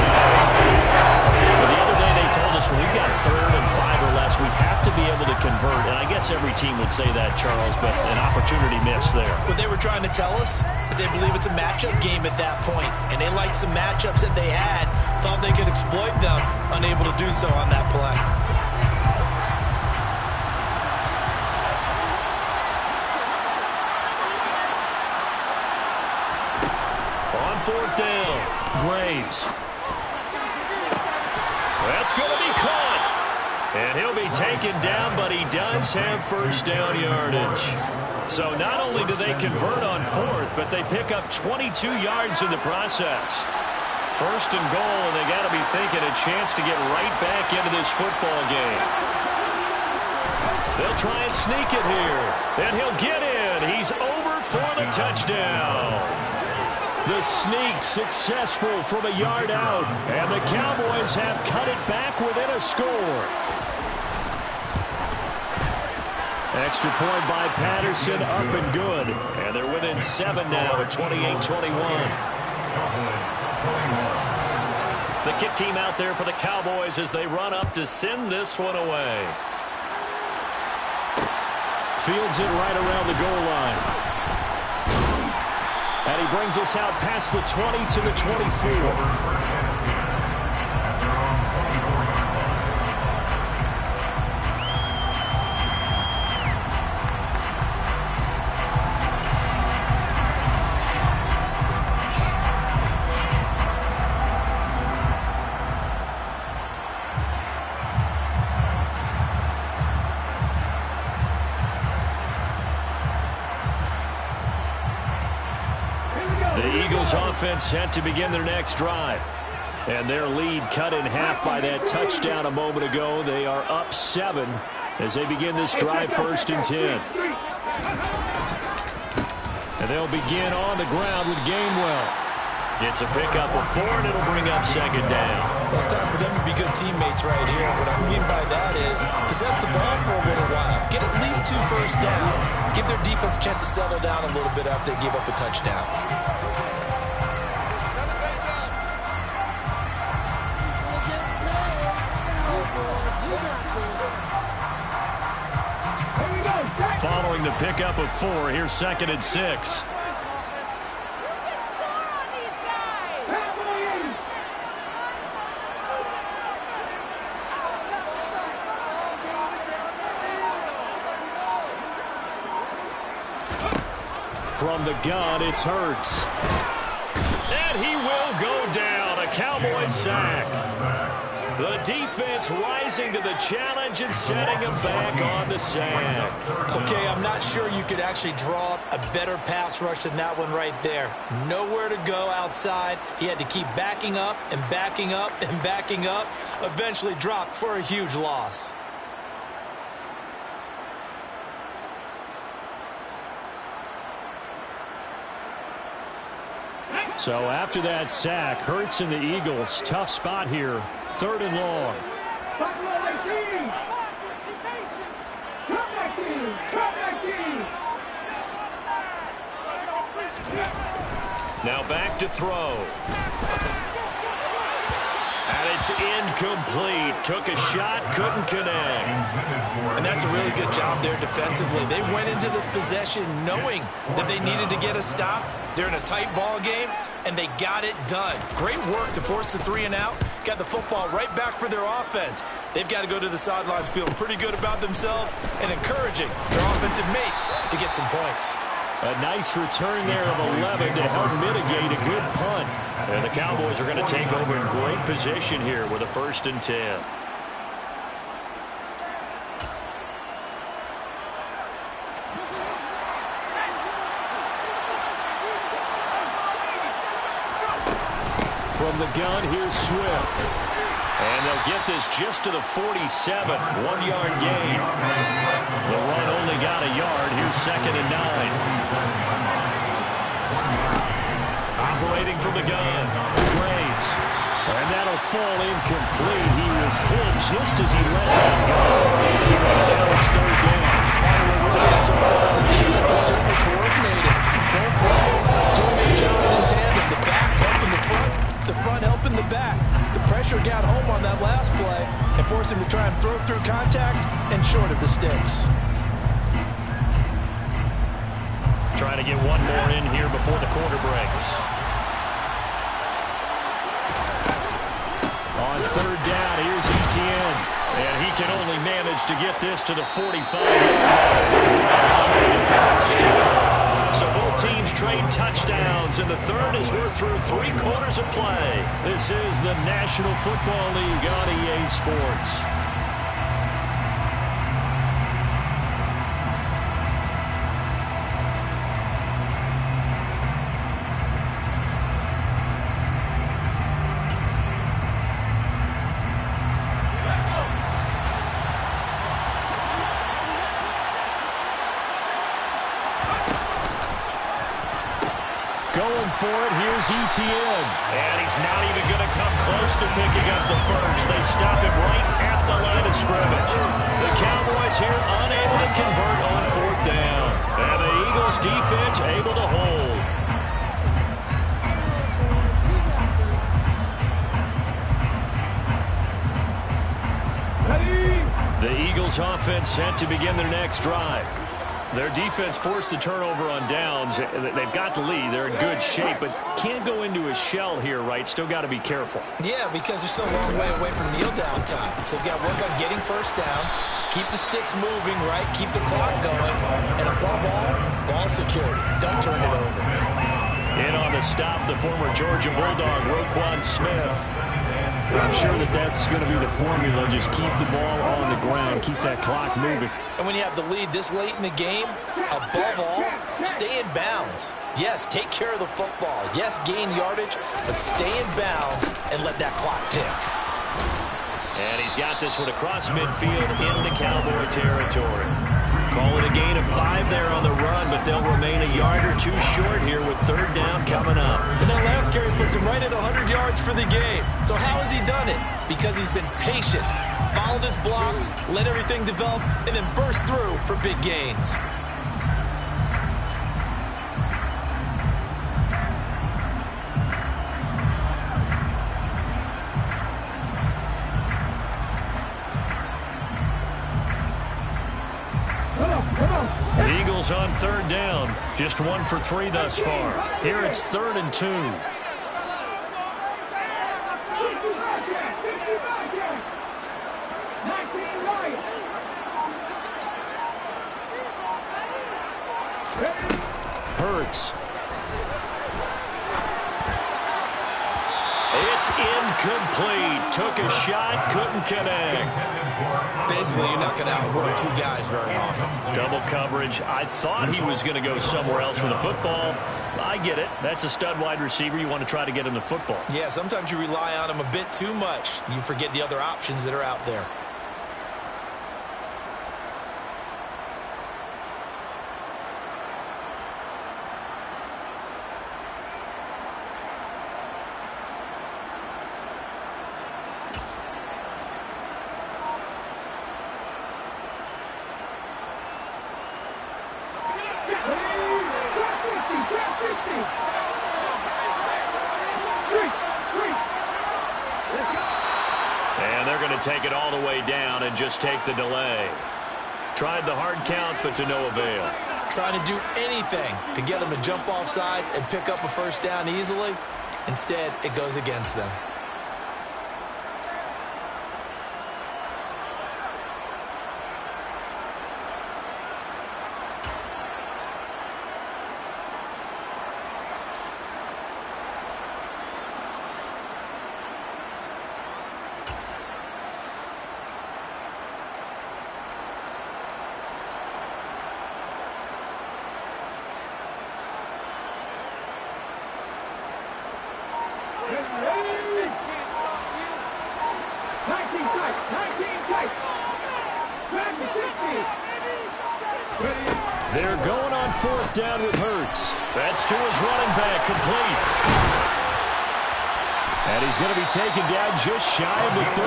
Well, the other day they told us when we've got 3rd and 5 or less, we have to be able to convert. And I guess every team would say that, Charles, but an opportunity missed there. What they were trying to tell us is they believe it's a matchup game at that point, and they liked some matchups that they had, thought they could exploit them, unable to do so on that play. On 4th down, Graves. That's going to be caught. And he'll be taken down, but he does have first down yardage. So not only do they convert on 4th, but they pick up 22 yards in the process. 1st and goal, and they got to be thinking a chance to get right back into this football game. They'll try and sneak it here. And he'll get in. He's over for the touchdown. The sneak successful from a yard out. And the Cowboys have cut it back within a score. Extra point by Patterson, up and good. And they're within 7 now at 28-21. The kick team out there for the Cowboys as they run up to send this one away. Fields it right around the goal line. And he brings us out past the 20 to the 24. Offense set to begin their next drive. And their lead cut in half by that touchdown a moment ago. They are up 7 as they begin this drive, 1st and 10. And they'll begin on the ground with Gainwell. It's a pickup of 4, and it'll bring up 2nd down. It's time for them to be good teammates right here. What I mean by that is possess the ball for a little while. Get at least 2 first downs. Give their defense a chance to settle down a little bit after they give up a touchdown. Following the pickup of 4, here's 2nd and 6. From the gun, it's Hurts. And he will go down. A Cowboys sack. The defense rising to the challenge and setting him back on the sack. Okay, I'm not sure you could actually draw up a better pass rush than that one right there. Nowhere to go outside. He had to keep backing up and backing up and backing up. Eventually dropped for a huge loss. So after that sack, Hurts and the Eagles, tough spot here. 3rd and long. Now back to throw. And it's incomplete. Took a shot, couldn't connect. And that's a really good job there defensively. They went into this possession knowing that they needed to get a stop. They're in a tight ball game, and they got it done. Great work to force the 3 and out. Got the football right back for their offense. They've got to go to the sidelines feeling pretty good about themselves and encouraging their offensive mates to get some points. A nice return there of 11 to help mitigate a good punt. And the Cowboys are going to take over in great position here with a 1st and 10. From the gun, here's Swift. And they'll get this just to the 47. 1-yard gain. The run only got a yard. Here's 2nd and 9. Operating from the gun, Graves. And that'll fall incomplete. He was hit just as he let that go. And now it's 3rd down. Part of what we're seeing so far is the defense is certainly coordinated. Both balls doing their jobs in tandem. The back helping the front helping the back. The pressure got home on that last play and forced him to try and throw through contact and short of the sticks. Trying to get one more in here before the quarter breaks. On 3rd down, here's Etienne. And he can only manage to get this to the 45. So both teams trade touchdowns, and the 3rd as we're through 3 quarters of play. This is the National Football League on EA Sports. Going for it, here's Etienne. And he's not even going to come close to picking up the first. They stop him right at the line of scrimmage. The Cowboys here unable to convert on fourth down. And the Eagles defense able to hold. The Eagles offense set to begin their next drive. Their defense forced the turnover on downs. They've got the lead. They're in good shape, but can't go into a shell here, right? Still got to be careful. Yeah, because they're still a long way away from kneel down time. So they've got to work on getting first downs, keep the sticks moving, right? Keep the clock going. And above all, ball security. Don't turn it over. In on the stop, the former Georgia Bulldog, Roquan Smith. I'm sure that's going to be the formula. Just keep the ball on the ground. Keep that clock moving. And when you have the lead this late in the game, above all, stay in bounds. Yes, take care of the football. Yes, gain yardage, but stay in bounds and let that clock tick. And he's got this one across midfield into Cowboy territory. Call it a gain of 5 there on the run, but they'll remain a yard or two short here with third down coming up. And that last carry puts him right at 100 yards for the game. So how has he done it? Because he's been patient, followed his blocks, let everything develop, and then burst through for big gains. The Eagles on third down. Just 1 for 3 thus far. Here it's 3rd and 2. Hurts. It's incomplete. Took a shot, couldn't connect. Basically, you're not going to outwork 2 guys very often. Double coverage. I thought he was going to go somewhere else with the football. I get it. That's a stud wide receiver. You want to try to get him the football. Yeah, sometimes you rely on him a bit too much. You forget the other options that are out there. And they're going to take it all the way down and just take the delay. Tried the hard count, but to no avail. Trying to do anything to get them to jump off sides and pick up a first down easily. Instead, it goes against them. They're going on fourth down with Hurts. That's to his running back, complete. And he's going to be taken down just shy of the 35.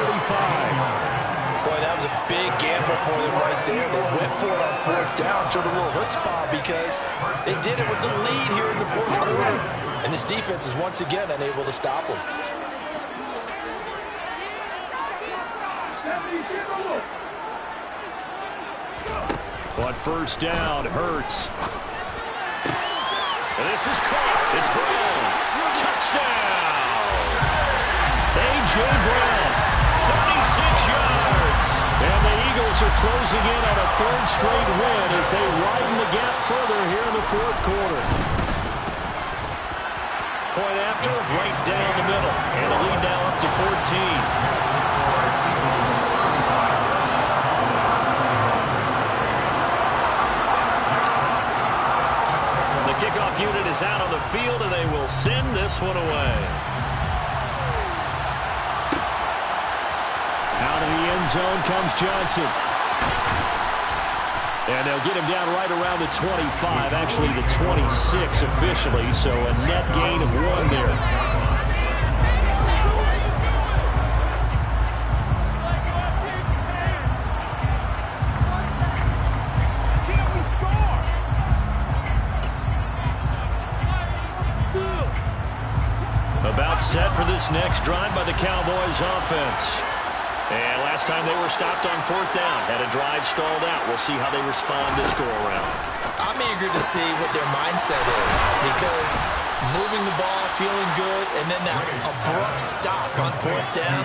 Boy, that was a big gamble for them right there. They went for it on fourth down, showed a little chutzpah because they did it with the lead here in the fourth quarter. And this defense is once again unable to stop them. On first down, Hurts. And this is caught. It's Brown. Touchdown! A.J. Brown, 36 yards. And the Eagles are closing in on a third straight win as they widen the gap further here in the fourth quarter. Point after, right down the middle. And the lead now up to 14. Kickoff unit is out on the field, and they will send this one away. Out of the end zone comes Johnson. And they'll get him down right around the 25, actually the 26 officially, so a net gain of 1 there. About set for this next drive by the Cowboys offense. And last time they were stopped on 4th down, had a drive stalled out. We'll see how they respond this go-around. I'm eager to see what their mindset is, because moving the ball, feeling good, and then that abrupt stop on 4th down,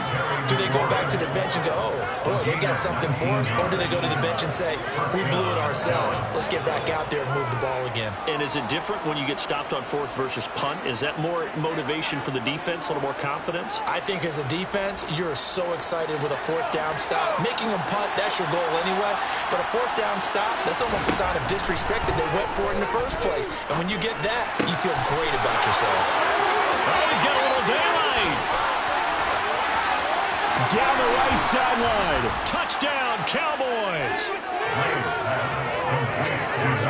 do they go back to the bench and go, oh, boy, they've got something for us, or do they go to the bench and say, we blew it ourselves, let's get back out there and move the ball again? And is it different when you get stopped on 4th versus punt? Is that more motivation for the defense, a little more confidence? I think as a defense, you're so excited with a 4th down stop. Making them punt, that's your goal anyway, but a 4th down stop, that's almost a sign of disrespect that they went for it in the first place. And when you get that, you feel great about yourselves. Oh, he's got a little daylight. Down the right sideline. Touchdown, Cowboys.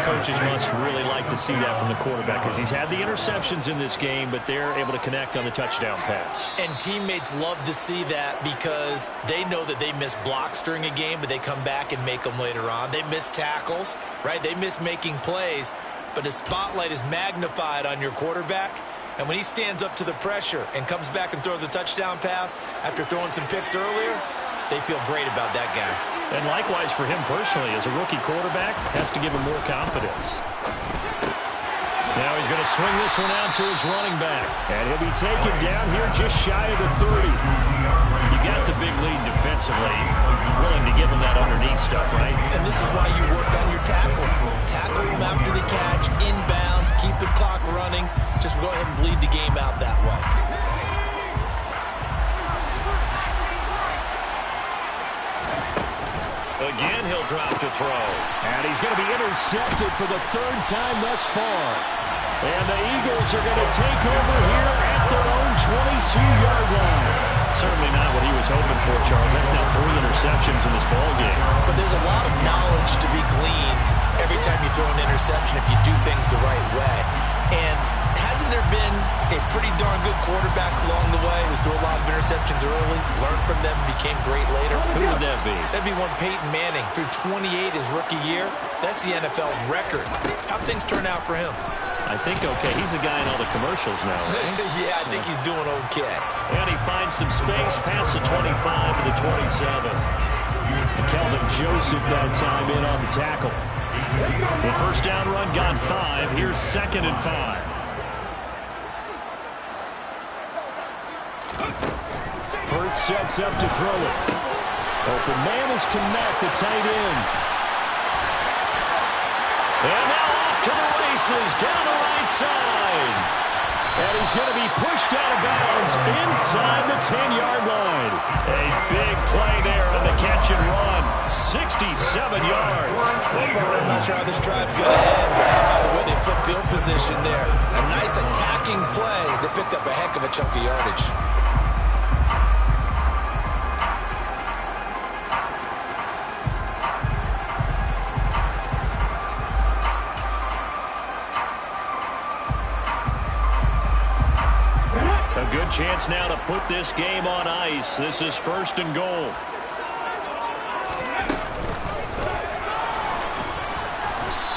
Coaches must really like to see that from the quarterback, because he's had the interceptions in this game, but they're able to connect on the touchdown pass. And teammates love to see that, because they know that they miss blocks during a game, but they come back and make them later on. They miss tackles, right? They miss making plays, but the spotlight is magnified on your quarterback. And when he stands up to the pressure and comes back and throws a touchdown pass after throwing some picks earlier, they feel great about that guy. And likewise for him personally, as a rookie quarterback, has to give him more confidence. Now he's going to swing this one out to his running back. And he'll be taken down here just shy of the 30. You got the big lead defensively. Willing to give him that underneath stuff, right? And this is why you work on your tackle. Tackle him after the catch, inbounds, keep the clock running. Just go ahead and bleed the game out that way. Again, he'll drop to throw. And he's going to be intercepted for the 3rd time thus far. And the Eagles are going to take over here at their own 22-yard line. Certainly not what he was hoping for, Charles. That's now 3 interceptions in this ballgame. But there's a lot of knowledge to be gleaned every time you throw an interception if you do things the right way. And hasn't there been a pretty darn good quarterback along the way who threw a lot of interceptions early, learned from them, became great later? Who would that be? That'd be one Peyton Manning. Threw 28 his rookie year. That's the NFL record. How'd things turn out for him? I think okay. He's a guy in all the commercials now, right? Yeah, I think he's doing okay. And he finds some space past the 25 to the 27. And Kelvin Joseph that time in on the tackle. The 1st down run got 5. Here's 2nd and 5. Hurts sets up to throw it. Open man is Kmet, the tight end. And now off to the races down the right side. And he's going to be pushed out of bounds inside the 10-yard line. A big play there on the catch and run. 67 yards. I'm not sure how this drive's going to end, but how about the way they flip field position there? A nice attacking play that picked up a heck of a chunk of yardage. A good chance now to put this game on ice. This is 1st and goal.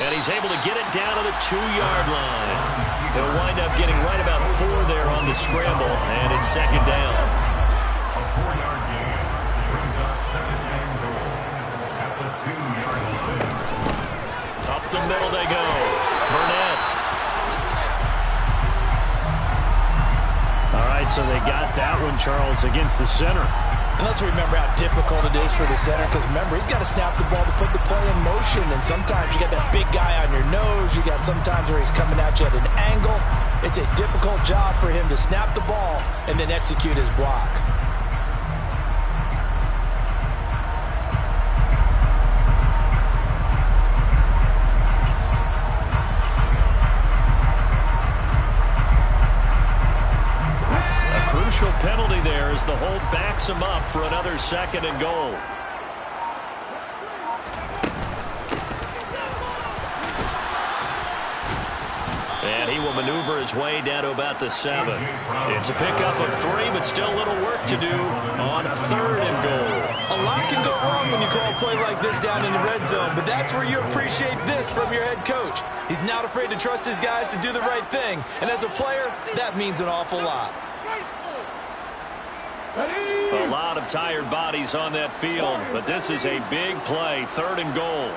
And he's able to get it down to the 2-yard line. He'll wind up getting right about 4 there on the scramble, and it's 2nd down. A 4-yard gain brings up 2nd and goal at the 2-yard line. Up the middle they go. Burnett. All right, so they got that one, Charles, against the center. And let's remember how difficult it is for the center, because remember, he's got to snap the ball to put the play in motion, and sometimes you got that big guy on your nose. You got sometimes where he's coming at you at an angle. It's a difficult job for him to snap the ball and then execute his block. Penalty there as the hold backs him up for another 2nd and goal. And he will maneuver his way down to about the 7. It's a pickup of 3, but still a little work to do on 3rd and goal. A lot can go wrong when you call a play like this down in the red zone, but that's where you appreciate this from your head coach. He's not afraid to trust his guys to do the right thing, and as a player, that means an awful lot. A lot of tired bodies on that field, but this is a big play, 3rd and goal.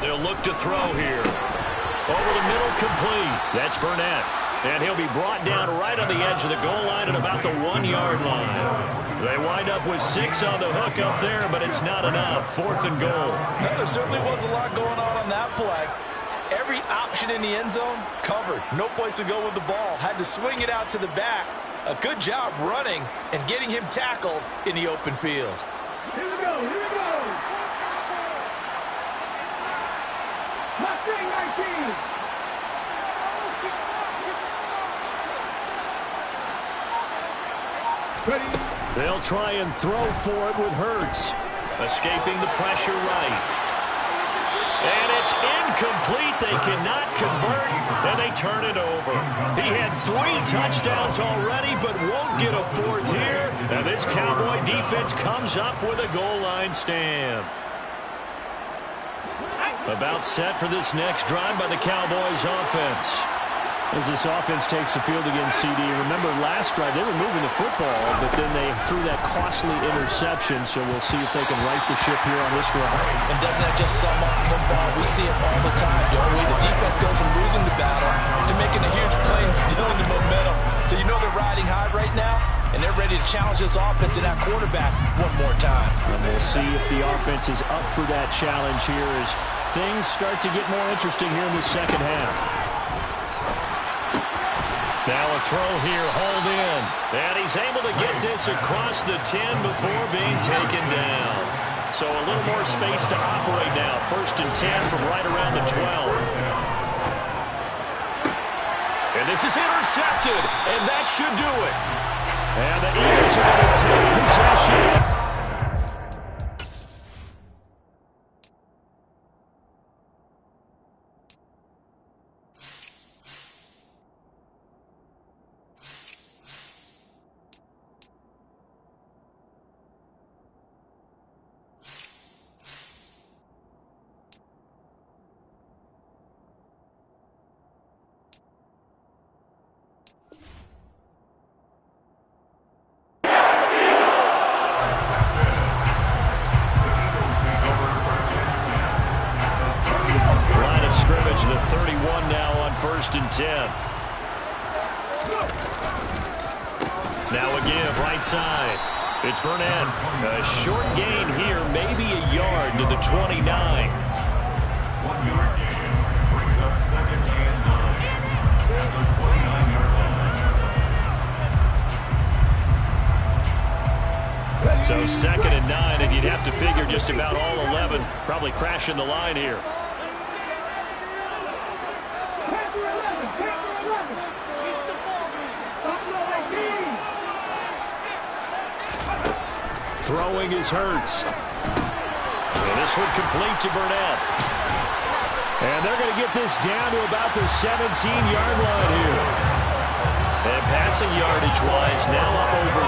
They'll look to throw here. Over the middle, complete. That's Burnett. And he'll be brought down right on the edge of the goal line at about the 1-yard line. They wind up with 6 on the hook up there, but it's not enough. 4th and goal. No, there certainly was a lot going on that play. Every option in the end zone covered. No place to go with the ball. Had to swing it out to the back. A good job running and getting him tackled in the open field. Here we go, here we go. Mustang 19. Ready? They'll try and throw for it with Hurts. Escaping the pressure right. And it's incomplete. They cannot convert, and they turn it over. He had 3 touchdowns already, but won't get a 4th here. And this Cowboy defense comes up with a goal line stand. About set for this next drive by the Cowboys offense. As this offense takes the field against CD. Remember, last drive, they were moving the football, but then they threw that costly interception, so we'll see if they can right the ship here on this drive. And doesn't that just sum up football? We see it all the time, don't we? The defense goes from losing the battle to making a huge play and stealing the momentum. So you know they're riding high right now, and they're ready to challenge this offense and that quarterback one more time. And we'll see if the offense is up for that challenge here as things start to get more interesting here in the second half. Now a throw here, hauled in. And he's able to get this across the 10 before being taken down. So a little more space to operate now. 1st and 10 from right around the 12. And this is intercepted, and that should do it. And the Eagles are going to take possession. The 31 now on 1st and 10. Now a give right side. It's Burnett. A short gain here, maybe a yard to the 29. 1-yard gain brings up 2nd and 9 at the 29-yard line. So 2nd and 9, and you'd have to figure just about all 11 probably crashing the line here. Throwing is Hurts. And this one complete to Burnett. And they're going to get this down to about the 17-yard line here. And passing yardage-wise, now up over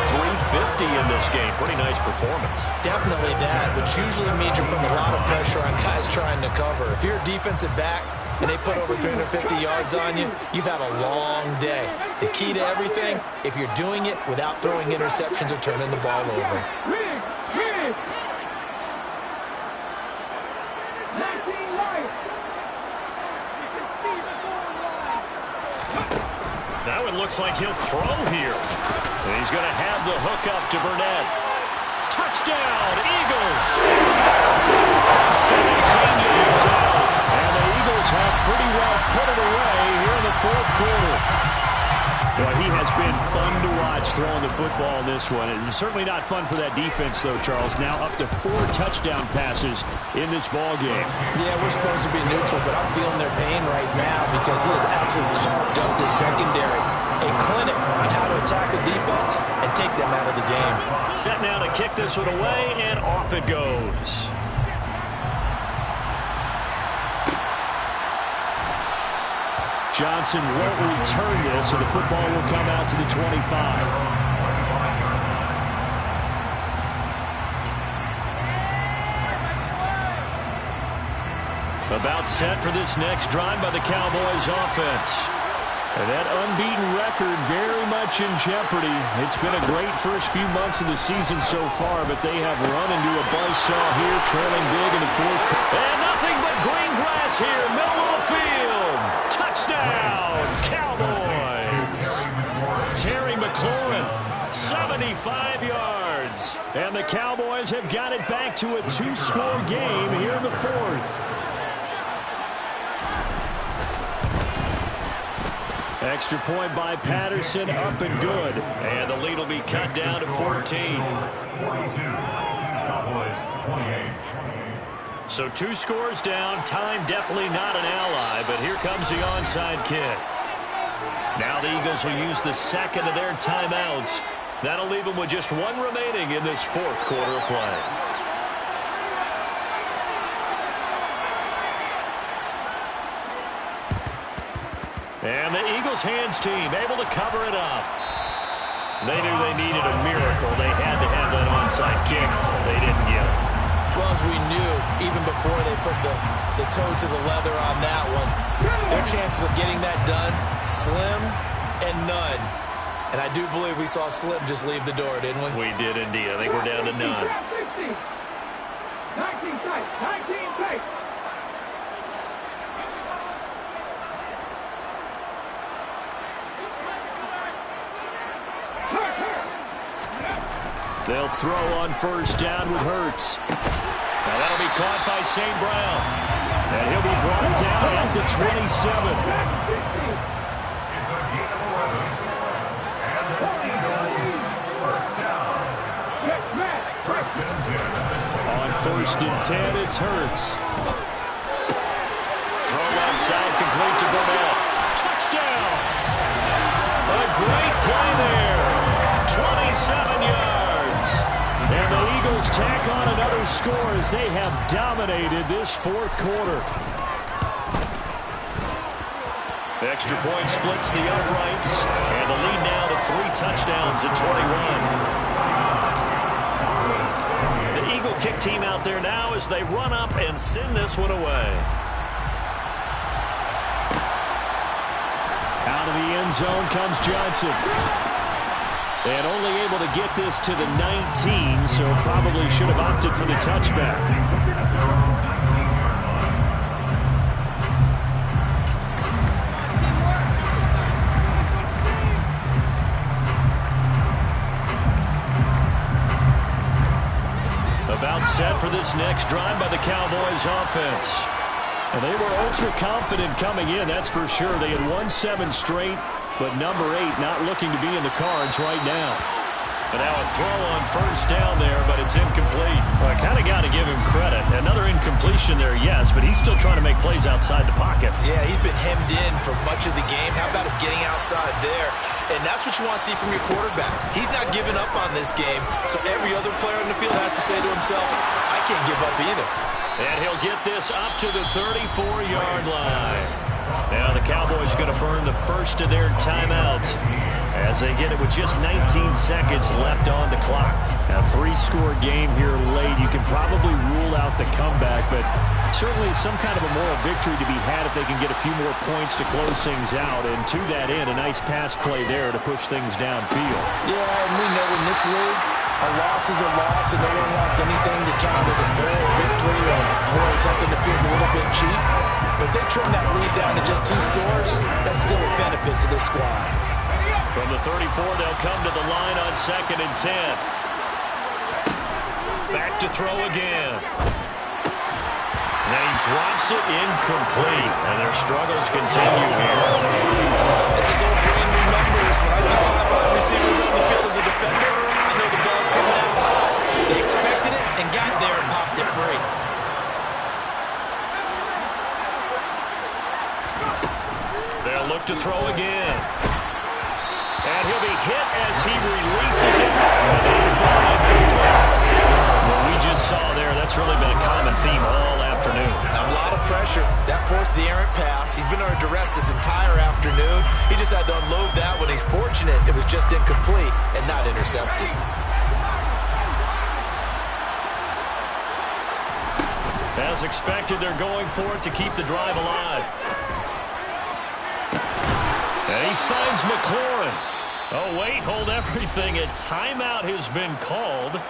350 in this game. Pretty nice performance. Definitely that, which usually means you're putting a lot of pressure on guys trying to cover. If you're a defensive back and they put over 350 yards on you, you've had a long day. The key to everything, if you're doing it without throwing interceptions or turning the ball over. Now it looks like he'll throw here. And he's going to have the hook up to Burnett. Touchdown, Eagles! From 17 yards out. And the Eagles have pretty well put it away here in the 4th quarter. Well, he has been fun to watch throwing the football in this one. It's certainly not fun for that defense, though, Charles. Now up to 4 touchdown passes in this ball game. Yeah, we're supposed to be neutral, but I'm feeling their pain right now because he has absolutely carved up the secondary. A clinic on how to attack a defense and take them out of the game. Set now to kick this one away, and off it goes. Johnson won't return this, and the football will come out to the 25. About set for this next drive by the Cowboys offense. And that unbeaten record very much in jeopardy. It's been a great first few months of the season so far, but they have run into a buzzsaw here, trailing big in the fourth. And nothing but green grass here, middle of the field. Touchdown, Cowboys. Terry McLaurin, 75 yards. And the Cowboys have got it back to a 2-score game here in the fourth. Extra point by Patterson, up and good. And the lead will be cut down to 14. 42. Cowboys 28. So 2 scores down. Time definitely not an ally, but here comes the onside kick. Now the Eagles will use the second of their timeouts. That'll leave them with just 1 remaining in this fourth quarter of play. And the Eagles hands team able to cover it up. They knew they needed a miracle. They had to have that onside kick. They didn't get it. Well, as we knew, even before they put the toe to the leather on that one, their chances of getting that done, slim and none. And I do believe we saw Slim just leave the door, didn't we? We did indeed. I think we're down to none. 19 tight, 19 tight. They'll throw on first down with Hurts. Now that'll be caught by St. Brown. And he'll be brought down at the 27. It's a gain of 11. And the Eagles first down. First and 10. On first and 10, it's Hurts. Throw outside, complete to Burnett. Touchdown! A great play there. 27 yards. And the Eagles tack on another score as they have dominated this fourth quarter. The extra point splits the uprights. And the lead now to 3 touchdowns at 21. The Eagle kick team out there now as they run up and send this one away. Out of the end zone comes Johnson. And only able to get this to the 19, so probably should have opted for the touchback. About set for this next drive by the Cowboys offense. And they were ultra confident coming in, that's for sure. They had won 7 straight. But number 8 not looking to be in the cards right now. But now a throw on first down there, but it's incomplete. Well, I kind of got to give him credit. Another incompletion there, yes, but he's still trying to make plays outside the pocket. Yeah, he's been hemmed in for much of the game. How about him getting outside there? And that's what you want to see from your quarterback. He's not giving up on this game, so every other player on the field has to say to himself, I can't give up either. And he'll get this up to the 34-yard line. Now the Cowboys going to burn the first of their timeouts as they get it with just 19 seconds left on the clock. Now 3-score game here late. You can probably rule out the comeback, but certainly some kind of a moral victory to be had if they can get a few more points to close things out. And to that end, a nice pass play there to push things downfield. Yeah, and we know in this league, a loss is a loss, and no one wants anything to count as a moral victory or something that feels a little bit cheap. But if they trim that lead down to just 2 scores, that's still a benefit to this squad. From the 34, they'll come to the line on 2nd and 10. Back to throw again. And he drops it incomplete. And their struggles continue here. As his old brain remembers, when to throw again. And he'll be hit as he releases it. What we just saw there, that's really been a common theme all afternoon. A lot of pressure. That forced the errant pass. He's been under duress this entire afternoon. He just had to unload that when he's fortunate. It was just incomplete and not intercepted. As expected, they're going for it to keep the drive alive. And he finds McLaurin. Oh, wait, hold everything. A timeout has been called.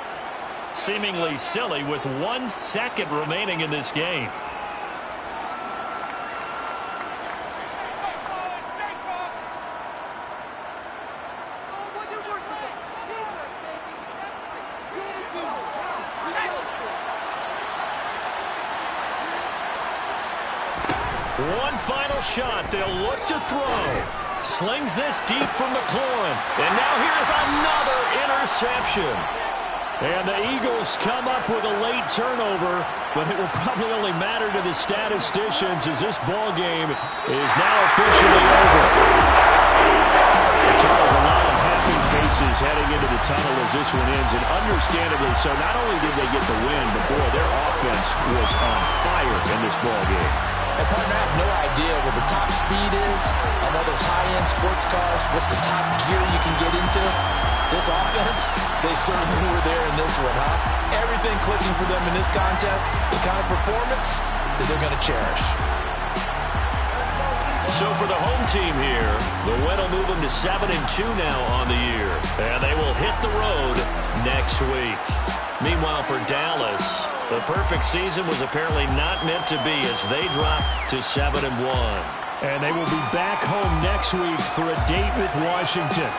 Seemingly silly with 1 second remaining in this game. One final shot. They'll look to throw. Slings this deep for McLaurin. And now here's another interception. And the Eagles come up with a late turnover, but it will probably only matter to the statisticians as this ball game is now officially over. Charles, a lot of happy faces heading into the tunnel as this one ends, and understandably so. Not only did they get the win, but boy, their offense was on fire in this ball game. And partner, I have no idea what the top speed is on all those high-end sports cars. What's the top gear you can get into? This offense, they certainly were there in this one, huh? Everything clicking for them in this contest, the kind of performance that they're going to cherish. So for the home team here, the win will move them to 7-2 now on the year. And they will hit the road next week. Meanwhile, for Dallas, the perfect season was apparently not meant to be as they drop to 7-1. And they will be back home next week for a date with Washington.